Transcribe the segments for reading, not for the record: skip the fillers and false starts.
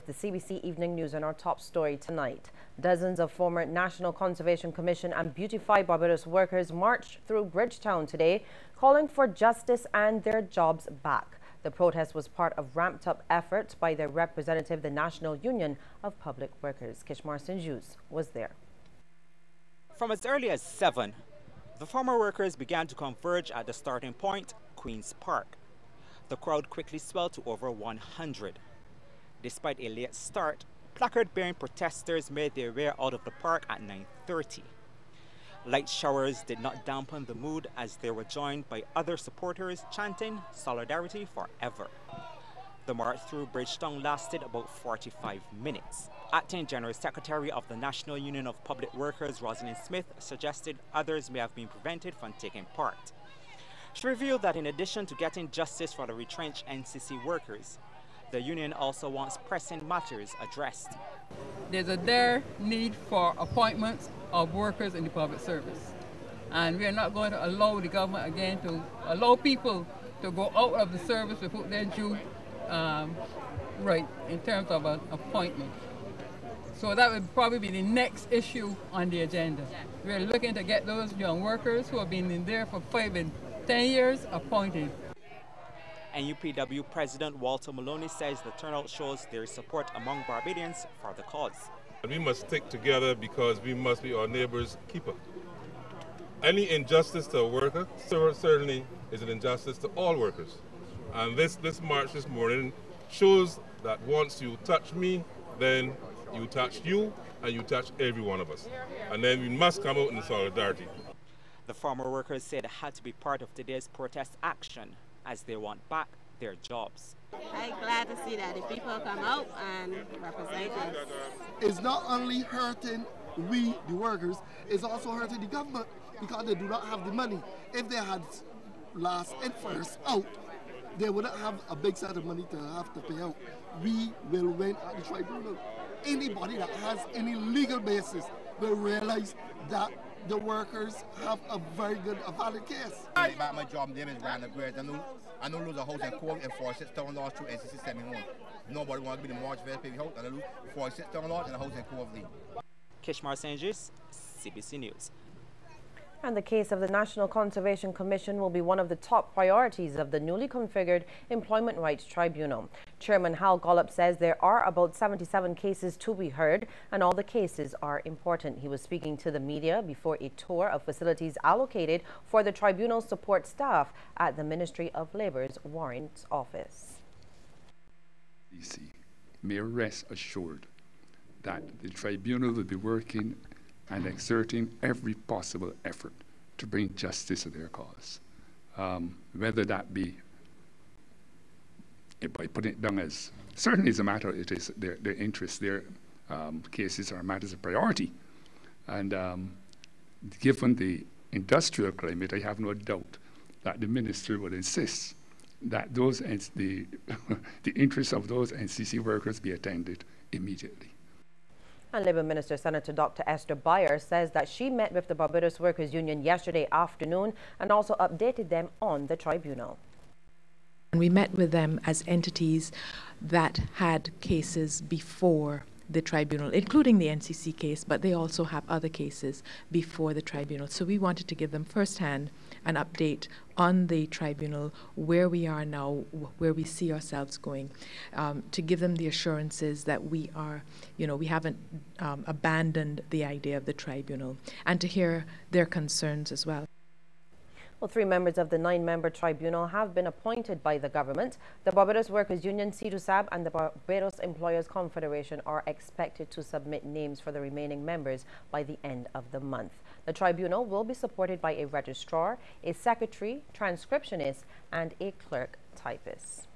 with the CBC Evening News and our top story tonight. Dozens of former National Conservation Commission and Beautify Barbados workers marched through Bridgetown today, calling for justice and their jobs back. The protest was part of ramped-up efforts by their representative, the National Union of Public Workers. Kishmar Sandals was there. From as early as 7, the former workers began to converge at the starting point, Queen's Park. The crowd quickly swelled to over 100. Despite a late start, placard-bearing protesters made their way out of the park at 9:30. Light showers did not dampen the mood as they were joined by other supporters chanting "Solidarity Forever." The march through Bridgetown lasted about 45 minutes. Acting General Secretary of the National Union of Public Workers, Rosalind Smith, suggested others may have been prevented from taking part. She revealed that in addition to getting justice for the retrenched NCC workers, the union also wants pressing matters addressed. There's a dire need for appointments of workers in the public service. And we are not going to allow the government again to allow people to go out of the service without their due right in terms of an appointment. So that would probably be the next issue on the agenda. We're looking to get those young workers who have been in there for 5 and 10 years appointed. NUPW President Walter Maloney says the turnout shows there is support among Barbadians for the cause. We must stick together because we must be our neighbor's keeper. Any injustice to a worker certainly is an injustice to all workers. And this march this morning shows that once you touch me, then you touch you and you touch every one of us. And then we must come out in solidarity. The former workers said they had to be part of today's protest action as they want back their jobs. I'm glad to see that the people come out and represent us. It's not only hurting we, the workers, it's also hurting the government because they do not have the money. If they had last and first out, they wouldn't have a big set of money to have to pay out. We will win at the tribunal. Anybody that has any legal basis will realize that the workers have a very good, a valid case. My job name is Brandon Greer. I know lose a house in court and $46,000 through NCC semi home. Nobody wants to be the march for pay house and I lose $46,000 and a house in court. Kishmar Sandals, CBC News. And the case of the National Conservation Commission will be one of the top priorities of the newly configured Employment Rights Tribunal. Chairman Hal Gollop says there are about 77 cases to be heard, and all the cases are important. He was speaking to the media before a tour of facilities allocated for the tribunal's support staff at the Ministry of Labor's Warrants Office. CBC may rest assured that the tribunal will be working and exerting every possible effort to bring justice to their cause. Whether that be by putting it down as, certainly as a matter, it is their interests, their cases are matters of priority. And given the industrial climate, I have no doubt that the minister would insist that those the interests of those NCC workers be attended immediately. And Labour Minister Senator Dr. Esther Beyer says that she met with the Barbados Workers Union yesterday afternoon and also updated them on the tribunal. And we met with them as entities that had cases before the tribunal, including the NCC case, but they also have other cases before the tribunal. So we wanted to give them firsthand an update on the tribunal, where we are now, where we see ourselves going, to give them the assurances that we are, we haven't abandoned the idea of the tribunal, and to hear their concerns as well. Well, 3 members of the 9-member tribunal have been appointed by the government. The Barbados Workers Union, CDUSAB, and the Barbados Employers Confederation are expected to submit names for the remaining members by the end of the month. The tribunal will be supported by a registrar, a secretary, transcriptionist, and a clerk typist.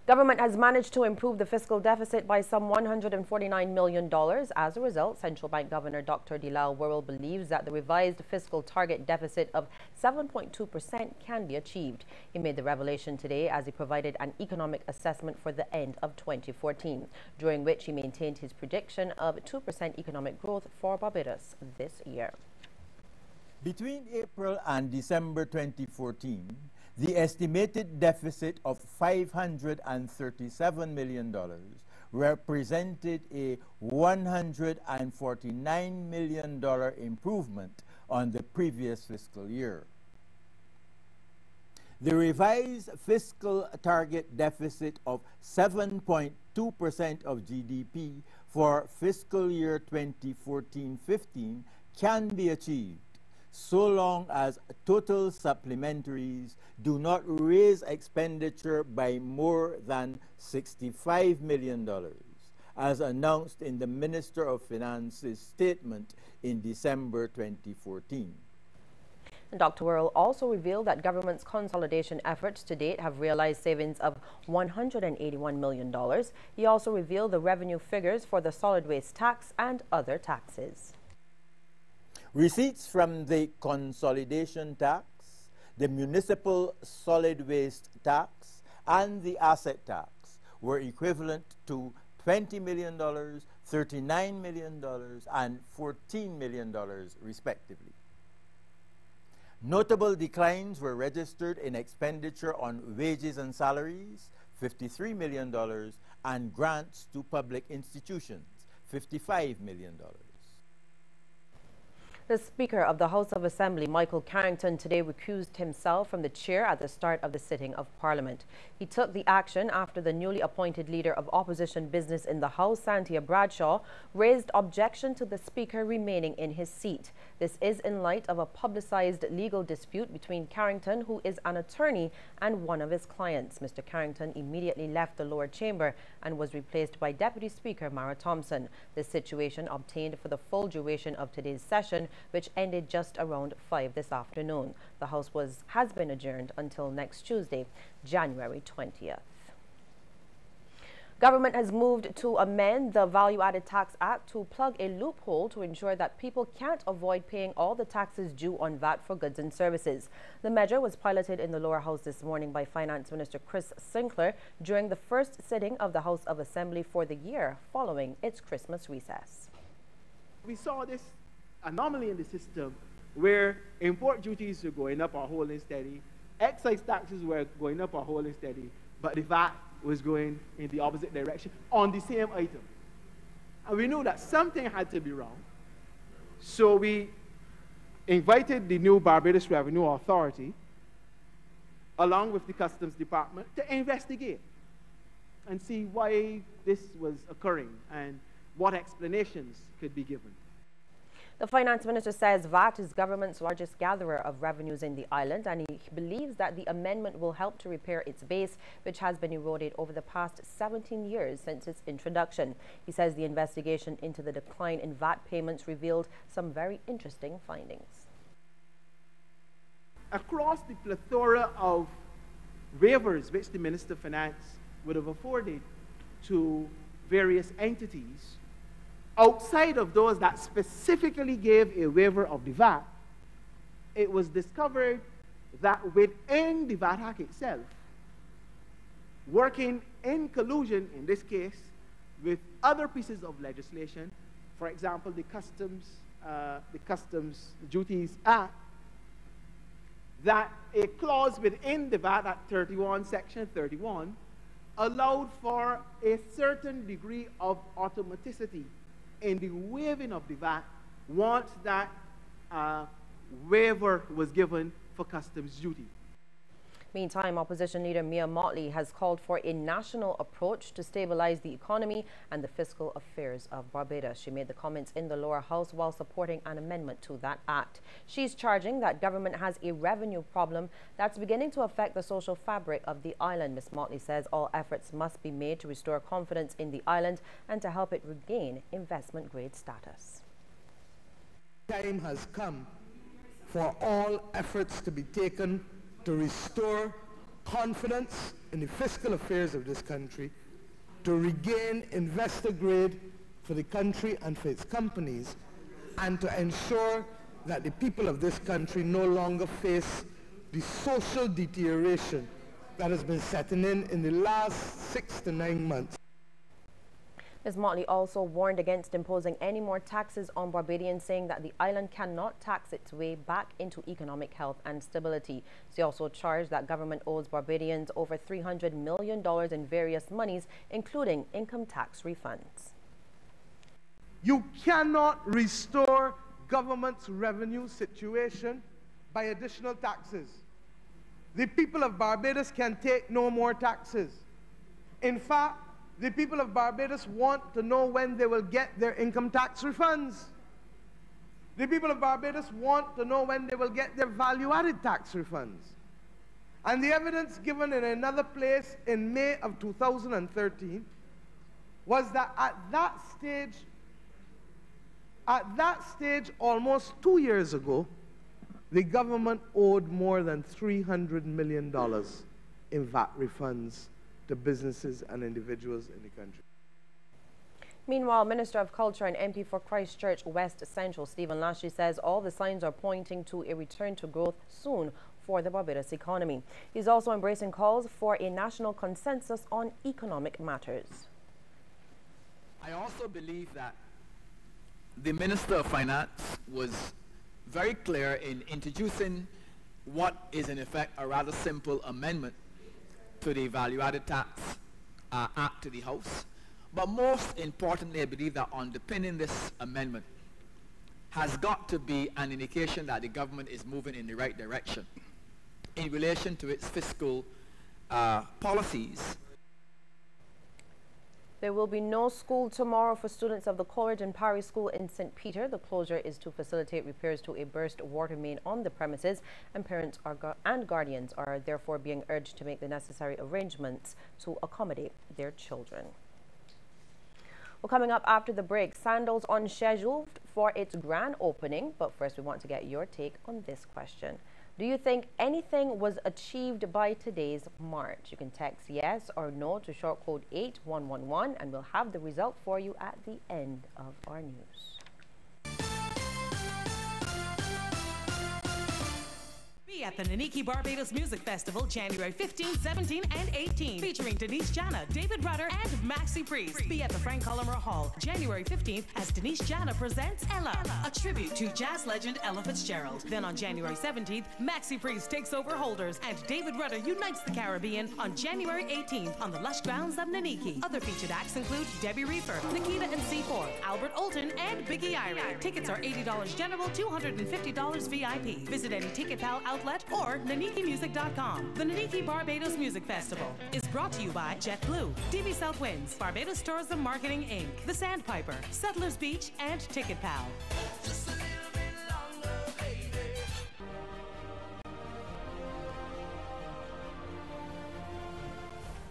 Government has managed to improve the fiscal deficit by some $149 million. As a result, Central Bank Governor Dr. Delal Worrell believes that the revised fiscal target deficit of 7.2% can be achieved. He made the revelation today as he provided an economic assessment for the end of 2014, during which he maintained his prediction of 2% economic growth for Barbados this year. Between April and December 2014, The estimated deficit of $537 million represented a $149 million improvement on the previous fiscal year. The revised fiscal target deficit of 7.2% of GDP for fiscal year 2014-15 can be achieved so long as total supplementaries do not raise expenditure by more than $65 million, as announced in the Minister of Finance's statement in December 2014. Dr. Worrell also revealed that government's consolidation efforts to date have realized savings of $181 million. He also revealed the revenue figures for the solid waste tax and other taxes. Receipts from the consolidation tax, the municipal solid waste tax, and the asset tax were equivalent to $20 million, $39 million, and $14 million, respectively. Notable declines were registered in expenditure on wages and salaries, $53 million, and grants to public institutions, $55 million. The Speaker of the House of Assembly, Michael Carrington, today recused himself from the chair at the start of the sitting of Parliament. He took the action after the newly appointed leader of opposition business in the House, Santia Bradshaw, raised objection to the Speaker remaining in his seat. This is in light of a publicized legal dispute between Carrington, who is an attorney, and one of his clients. Mr. Carrington immediately left the lower chamber and was replaced by Deputy Speaker Mara Thompson. This situation obtained for the full duration of today's session, which ended just around 5 this afternoon. The House has been adjourned until next Tuesday, January 20th. Government has moved to amend the Value-Added Tax Act to plug a loophole to ensure that people can't avoid paying all the taxes due on VAT for goods and services. The measure was piloted in the lower house this morning by Finance Minister Chris Sinclair during the first sitting of the House of Assembly for the year following its Christmas recess. We saw this anomaly in the system where import duties were going up or holding steady, excise taxes were going up or holding steady, but the VAT was going in the opposite direction on the same item. And we knew that something had to be wrong. So we invited the new Barbados Revenue Authority, along with the Customs Department, to investigate and see why this was occurring and what explanations could be given. The Finance Minister says VAT is government's largest gatherer of revenues in the island, and he believes that the amendment will help to repair its base, which has been eroded over the past 17 years since its introduction. He says the investigation into the decline in VAT payments revealed some very interesting findings. Across the plethora of waivers which the Minister of Finance would have afforded to various entities, outside of those that specifically gave a waiver of the VAT, it was discovered that within the VAT Act itself, working in collusion, in this case, with other pieces of legislation, for example, the Customs Duties Act, that a clause within the VAT Act 31, Section 31, allowed for a certain degree of automaticity in the waiving of the VAT once that waiver was given for customs duty. Meantime, opposition leader Mia Mottley has called for a national approach to stabilize the economy and the fiscal affairs of Barbados. She made the comments in the lower house while supporting an amendment to that act. She's charging that government has a revenue problem that's beginning to affect the social fabric of the island. Ms. Mottley says all efforts must be made to restore confidence in the island and to help it regain investment-grade status. Time has come for all efforts to be taken to restore confidence in the fiscal affairs of this country, to regain investor grade for the country and for its companies, and to ensure that the people of this country no longer face the social deterioration that has been setting in the last 6 to 9 months. Ms. Motley also warned against imposing any more taxes on Barbadians, saying that the island cannot tax its way back into economic health and stability. She also charged that government owes Barbadians over $300 million in various monies, including income tax refunds. You cannot restore government's revenue situation by additional taxes. The people of Barbados can take no more taxes. In fact, the people of Barbados want to know when they will get their income tax refunds. The people of Barbados want to know when they will get their value-added tax refunds. And the evidence given in another place in May of 2013 was that at that stage almost 2 years ago, the government owed more than $300 million in VAT refunds to businesses and individuals in the country. Meanwhile, Minister of Culture and MP for Christchurch West Central, Stephen Lashley, says all the signs are pointing to a return to growth soon for the Barbados economy. He's also embracing calls for a national consensus on economic matters. I also believe that the Minister of Finance was very clear in introducing what is in effect a rather simple amendment to the Value-Added Tax Act to the House. But most importantly, I believe that underpinning this amendment has got to be an indication that the government is moving in the right direction in relation to its fiscal policies. There will be no school tomorrow for students of the Coleridge and Parry School in St. Peter. The closure is to facilitate repairs to a burst water main on the premises, and parents and guardians are therefore being urged to make the necessary arrangements to accommodate their children. Well, coming up after the break, Sandals on schedule for its grand opening. But first, we want to get your take on this question. Do you think anything was achieved by today's march? You can text yes or no to short code 8111, and we'll have the result for you at the end of our news. Be at the Naniki Barbados Music Festival January 15, 17, and 18, featuring Denise Jana, David Rudder, and Maxi Priest. Be at the Frank Cullimer Hall January 15th as Denise Jana presents Ella, a tribute to jazz legend Ella Fitzgerald. Then on January 17th, Maxi Priest takes over Holders, and David Rudder unites the Caribbean on January 18th on the lush grounds of Naniki. Other featured acts include Debbie Reefer, Nikita and C4, Albert Olton, and Biggie Irie. Tickets are $80 general, $250 VIP. Visit any Ticket Pal outlet or nanikimusic.com. The Naniki Barbados Music Festival is brought to you by JetBlue, DB South Winds, Barbados Tourism Marketing Inc., The Sandpiper, Settlers Beach, and Ticket Pal.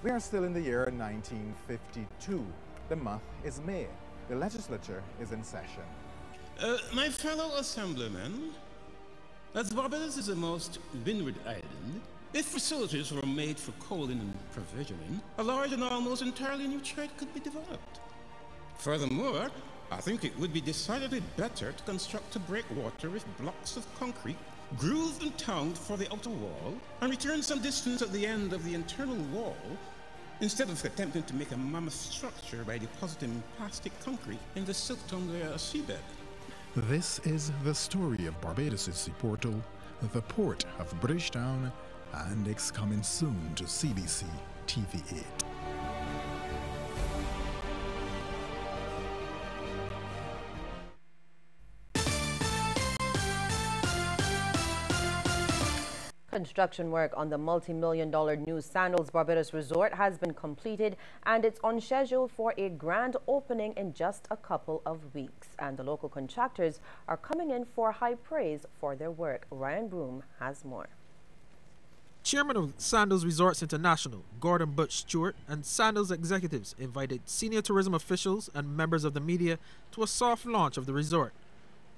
We are still in the year 1952. The month is May. The legislature is in session. My fellow assemblymen, as Barbados is the most windward island, if facilities were made for coaling and provisioning, a large and almost entirely new trade could be developed. Furthermore, I think it would be decidedly better to construct a breakwater with blocks of concrete, grooved and tongued for the outer wall, and return some distance at the end of the internal wall, instead of attempting to make a mammoth structure by depositing plastic concrete in the silt-tongue seabed. This is the story of Barbados' sea portal, the port of Bridgetown, and it's coming soon to CBC TV8. Construction work on the multi-million-dollar new Sandals Barbados Resort has been completed, and it's on schedule for a grand opening in just a couple of weeks. And the local contractors are coming in for high praise for their work. Ryan Broom has more. Chairman of Sandals Resorts International, Gordon Butch Stewart, and Sandals executives invited senior tourism officials and members of the media to a soft launch of the resort.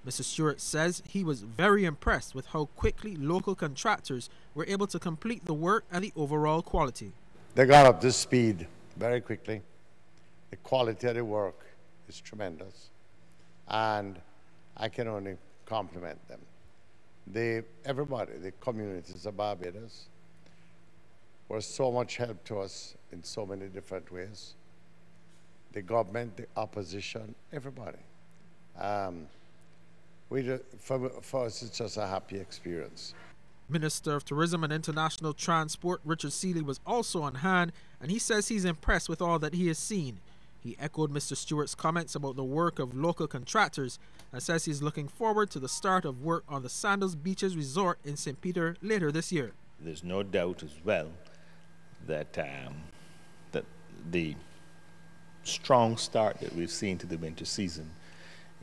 Mr. Stewart says he was very impressed with how quickly local contractors were able to complete the work and the overall quality. They got up to speed very quickly. The quality of the work is tremendous, and I can only compliment them. Everybody, the communities of Barbados, were so much help to us in so many different ways. the government, the opposition, everybody. For us, it's just a happy experience. Minister of Tourism and International Transport Richard Seeley was also on hand, and he says he's impressed with all that he has seen. He echoed Mr. Stewart's comments about the work of local contractors and says he's looking forward to the start of work on the Sandals Beaches Resort in St. Peter later this year. There's no doubt as well that that the strong start that we've seen to the winter season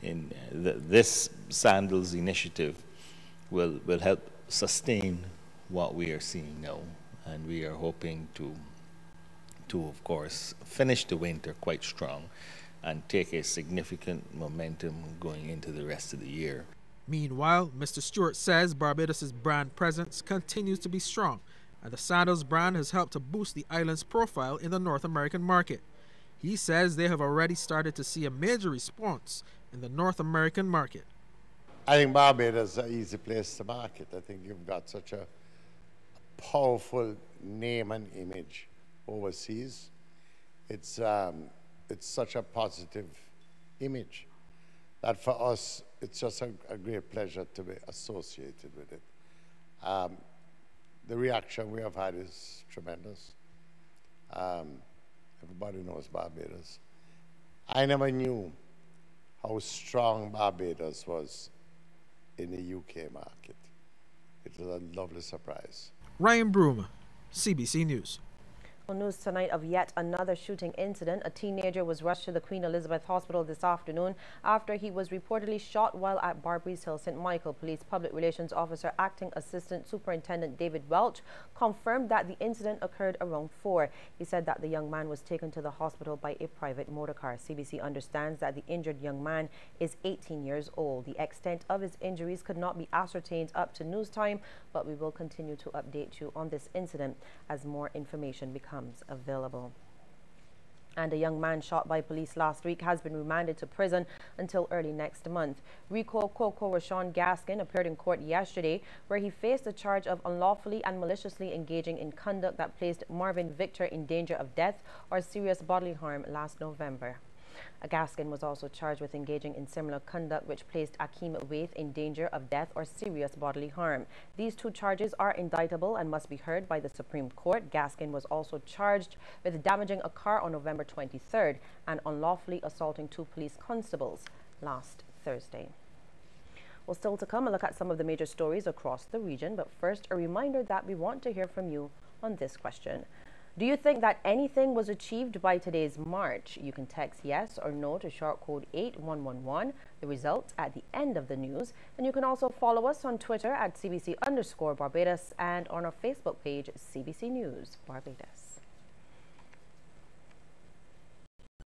in this Sandals initiative will help sustain what we are seeing now, and we are hoping to of course finish the winter quite strong and take a significant momentum going into the rest of the year. Meanwhile, Mr. Stewart says Barbados' brand presence continues to be strong, and the Sandals brand has helped to boost the island's profile in the North American market. He says they have already started to see a major response in the North American market. I think Barbados is an easy place to market. I think you've got such a powerful name and image overseas. It's such a positive image that for us, it's just a great pleasure to be associated with it. The reaction we have had is tremendous. Everybody knows Barbados. I never knew how strong Barbados was in the UK market. It was a lovely surprise. Ryan Broom, CBC News. Well, news tonight of yet another shooting incident. A teenager was rushed to the Queen Elizabeth Hospital this afternoon after he was reportedly shot while at Barbary Hill, St. Michael. Police Public Relations Officer Acting Assistant Superintendent David Welch confirmed that the incident occurred around 4. He said that the young man was taken to the hospital by a private motorcar. CBC understands that the injured young man is 18 years old. The extent of his injuries could not be ascertained up to news time, but we will continue to update you on this incident as more information becomes available. And a young man shot by police last week has been remanded to prison until early next month. Rico Coco Rashawn Gaskin appeared in court yesterday where he faced a charge of unlawfully and maliciously engaging in conduct that placed Marvin Victor in danger of death or serious bodily harm last November. Gaskin was also charged with engaging in similar conduct which placed Akeem Waith in danger of death or serious bodily harm. These two charges are indictable and must be heard by the Supreme Court. Gaskin was also charged with damaging a car on November 23rd and unlawfully assaulting 2 police constables last Thursday. Well, still to come, a look at some of the major stories across the region, but first a reminder that we want to hear from you on this question. Do you think that anything was achieved by today's march? You can text yes or no to short code 8111, the results at the end of the news. And you can also follow us on Twitter at CBC_Barbados and on our Facebook page, CBC News Barbados.